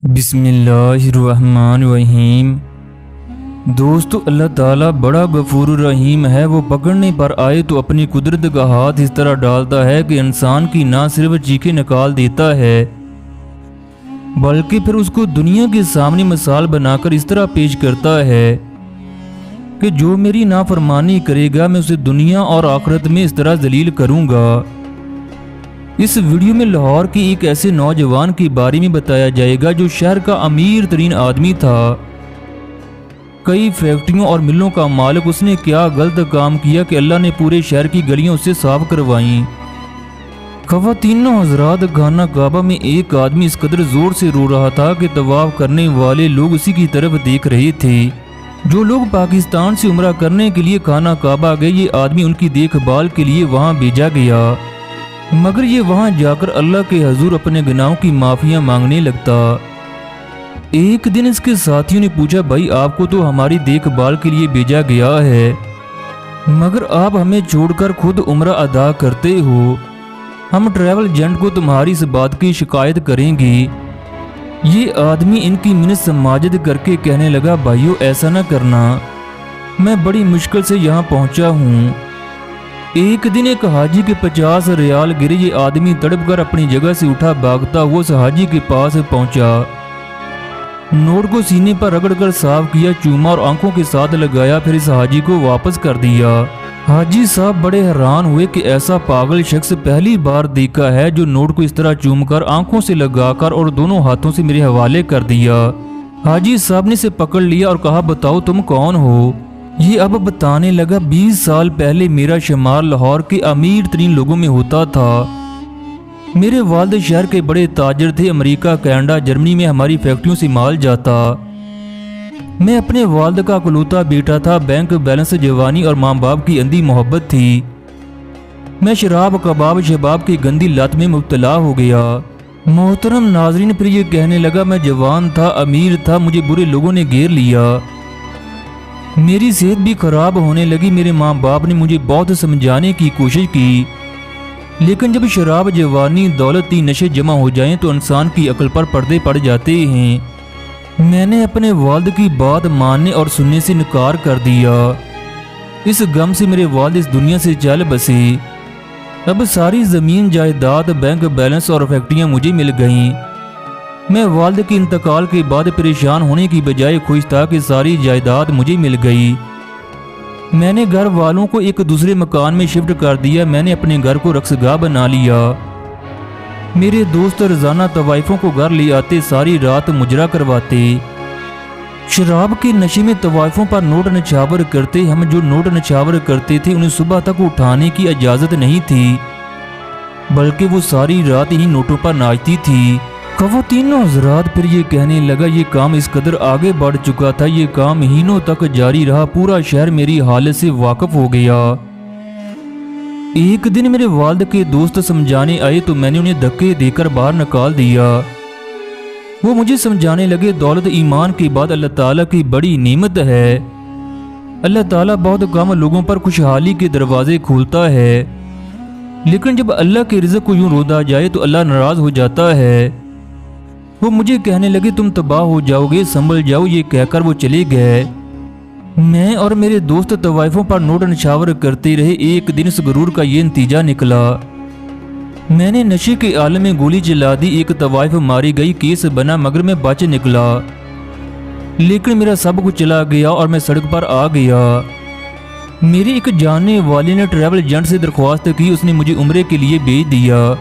بسم اللہ الرحمن الرحیم۔ دوستو، اللہ تعالیٰ بڑا غفور الرحیم ہے۔ وہ پکڑنے پر آئے تو اپنی قدرت کا ہاتھ اس طرح ڈالتا ہے کہ انسان کی نہ صرف چیخیں نکال دیتا ہے بلکہ پھر اس کو دنیا کے سامنے مثال بنا کر اس طرح پیش کرتا ہے کہ جو میری نافرمانی کرے گا میں اسے دنیا اور آخرت میں اس طرح ذلیل کروں گا۔ اس ویڈیو میں لاہور کی ایک ایسے نوجوان کے بارے میں بتایا جائے گا جو شہر کا امیر ترین آدمی تھا۔ کئی فیکٹریوں اور ملوں کا مالک، اس نے کیا غلط کام کیا کہ اللہ نے پورے شہر کی گلیاں اسے صاف کروائیں۔ خواتین و حضرات، خانہ کعبہ میں ایک آدمی اس قدر زور سے رو رہا تھا کہ طواف کرنے والے لوگ اسی کی طرف دیکھ رہے تھے۔ جو لوگ پاکستان سے عمرہ کرنے کے لیے خانہ کعبہ گئے، یہ آدمی ان کی دیکھ بھال کے لیے وہاں بھیجا گیا، مگر یہ وہاں جا کر اللہ کے حضور اپنے گناہوں کی معافیاں مانگنے لگتا۔ ایک دن اس کے ساتھیوں نے پوچھا، بھائی آپ کو تو ہماری دیکھ بھال کے لیے بھیجا گیا ہے مگر آپ ہمیں چھوڑ کر خود عمرہ ادا کرتے ہو، ہم ٹریول ایجنٹ کو تمہاری اس بات کی شکایت کریں گے۔ یہ آدمی ان کی منت سماجت کر کے کہنے لگا، بھائیو ایسا نہ کرنا، میں بڑی مشکل سے یہاں پہنچا ہوں۔ ایک دن ایک حاجی کے 50 ریال گرے۔ یہ آدمی تڑپ کر اپنی جگہ سے اٹھا بھاگتا ہوا اس حاجی کے پاس پہنچا، نوٹ کو سینے پر رگڑ کر صاف کیا، چوما اور آنکھوں کے ساتھ لگایا، پھر اس حاجی کو واپس کر دیا۔ حاجی صاحب بڑے حیران ہوئے کہ ایسا پاگل شخص پہلی بار دیکھا ہے جو نوٹ کو اس طرح چوم کر آنکھوں سے لگا کر اور دونوں ہاتھوں سے میرے حوالے کر دیا۔ حاجی صاحب نے اسے پکڑ لیا اور کہا، بتاؤ تم کون ہو؟ یہ اب بتانے لگا، 20 سال پہلے میرا شمار لاہور کے امیر ترین لوگوں میں ہوتا تھا۔ میرے والد شہر کے بڑے تاجر تھے، امریکہ، کینیڈا، جرمنی میں ہماری فیکٹریوں سے مال جاتا۔ میں اپنے والد کا اکلوتا بیٹا تھا، بینک بیلنس، جوانی اور ماں باپ کی اندھی محبت تھی۔ میں شراب، کباب، شباب کی گندی لت میں مبتلا ہو گیا۔ محترم ناظرین، پھر یہ کہنے لگا، میں جوان تھا، امیر تھا، مجھے برے لوگوں نے گھیر لیا، میری صحت بھی خراب ہونے لگی۔ میرے ماں باپ نے مجھے بہت سمجھانے کی کوشش کی، لیکن جب شراب، جوانی، دولت، نشے جمع ہو جائیں تو انسان کی عقل پر پردے پڑ جاتے ہیں۔ میں نے اپنے والد کی بات ماننے اور سننے سے انکار کر دیا۔ اس غم سے میرے والد اس دنیا سے چل بسے۔ اب ساری زمین، جائیداد، بینک بیلنس اور فیکٹریاں مجھے مل گئیں۔ میں والد کے انتقال کے بعد پریشان ہونے کی بجائے خوش تھا کہ ساری جائیداد مجھے مل گئی۔ میں نے گھر والوں کو ایک دوسرے مکان میں شفٹ کر دیا۔ میں نے اپنے گھر کو رقص گاہ بنا لیا۔ میرے دوست روزانہ طوائفوں کو گھر لے آتے، ساری رات مجرا کرواتے، شراب کے نشے میں طوائفوں پر نوٹ نچھاور کرتے۔ ہم جو نوٹ نچھاور کرتے تھے انہیں صبح تک اٹھانے کی اجازت نہیں تھی، بلکہ وہ ساری رات ہی نوٹوں پر ناچتی تھی۔ خواتین و حضرات، پھر یہ کہنے لگا، یہ کام اس قدر آگے بڑھ چکا تھا، یہ کام مہینوں تک جاری رہا، پورا شہر میری حالت سے واقف ہو گیا۔ ایک دن میرے والد کے دوست سمجھانے آئے تو میں نے انہیں دھکے دے کر باہر نکال دیا۔ وہ مجھے سمجھانے لگے، دولت ایمان کے بعد اللہ تعالیٰ کی بڑی نعمت ہے۔ اللہ تعالیٰ بہت کم لوگوں پر خوشحالی کے دروازے کھولتا ہے، لیکن جب اللہ کے رزق کو یوں روندا جائے تو اللہ ناراض ہو جاتا ہے۔ وہ مجھے کہنے لگے، تم تباہ ہو جاؤ گے، سنبھل جاؤ۔ یہ کہہ کر وہ چلے گئے۔ میں اور میرے دوست طوائفوں پر نوٹ نچھاور کرتے رہے۔ ایک دن اس غرور کا یہ نتیجہ نکلا، میں نے نشے کے عالم میں گولی چلا دی، ایک طوائف ماری گئی، کیس بنا، مگر میں بچ نکلا، لیکن میرا سب کچھ چلا گیا اور میں سڑک پر آ گیا۔ میرے ایک جاننے والے نے ٹریول ایجنٹ سے درخواست کی، اس نے مجھے عمرے کے لیے بھیج دیا۔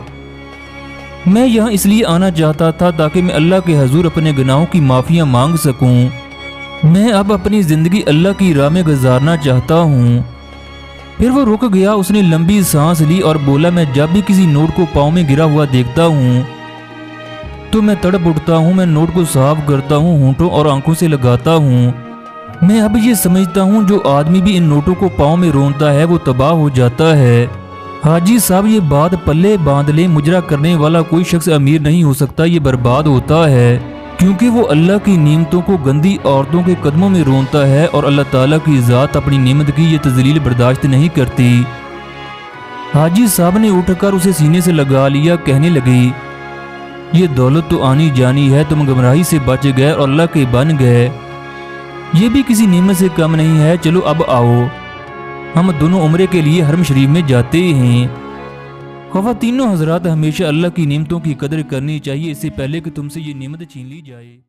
میں یہاں اس لیے آنا چاہتا تھا تاکہ میں اللہ کے حضور اپنے گناہوں کی معافیاں مانگ سکوں۔ میں اب اپنی زندگی اللہ کی راہ میں گزارنا چاہتا ہوں۔ پھر وہ رک گیا، اس نے لمبی سانس لی اور بولا، میں جب بھی کسی نوٹ کو پاؤں میں گرا ہوا دیکھتا ہوں تو میں تڑپ اٹھتا ہوں، میں نوٹ کو صاف کرتا ہوں، ہونٹوں اور آنکھوں سے لگاتا ہوں۔ میں اب یہ سمجھتا ہوں جو آدمی بھی ان نوٹوں کو پاؤں میں رونتا ہے وہ تباہ ہو جاتا ہے۔ حاجی صاحب، یہ بات پلے باندھ لیں، مجرا کرنے والا کوئی شخص امیر نہیں ہو سکتا، یہ برباد ہوتا ہے، کیونکہ وہ اللہ کی نعمتوں کو گندی عورتوں کے قدموں میں رونتا ہے، اور اللہ تعالیٰ کی ذات اپنی نعمت کی یہ تذلیل برداشت نہیں کرتی۔ حاجی صاحب نے اٹھ کر اسے سینے سے لگا لیا، کہنے لگی، یہ دولت تو آنی جانی ہے، تم گمراہی سے بچ گئے اور اللہ کے بن گئے، یہ بھی کسی نعمت سے کم نہیں ہے۔ چلو اب آؤ، ہم دونوں عمرے کے لیے حرم شریف میں جاتے ہیں۔ خواتین و حضرات، ہمیشہ اللہ کی نعمتوں کی قدر کرنی چاہیے، اس سے پہلے کہ تم سے یہ نعمت چھین لی جائے۔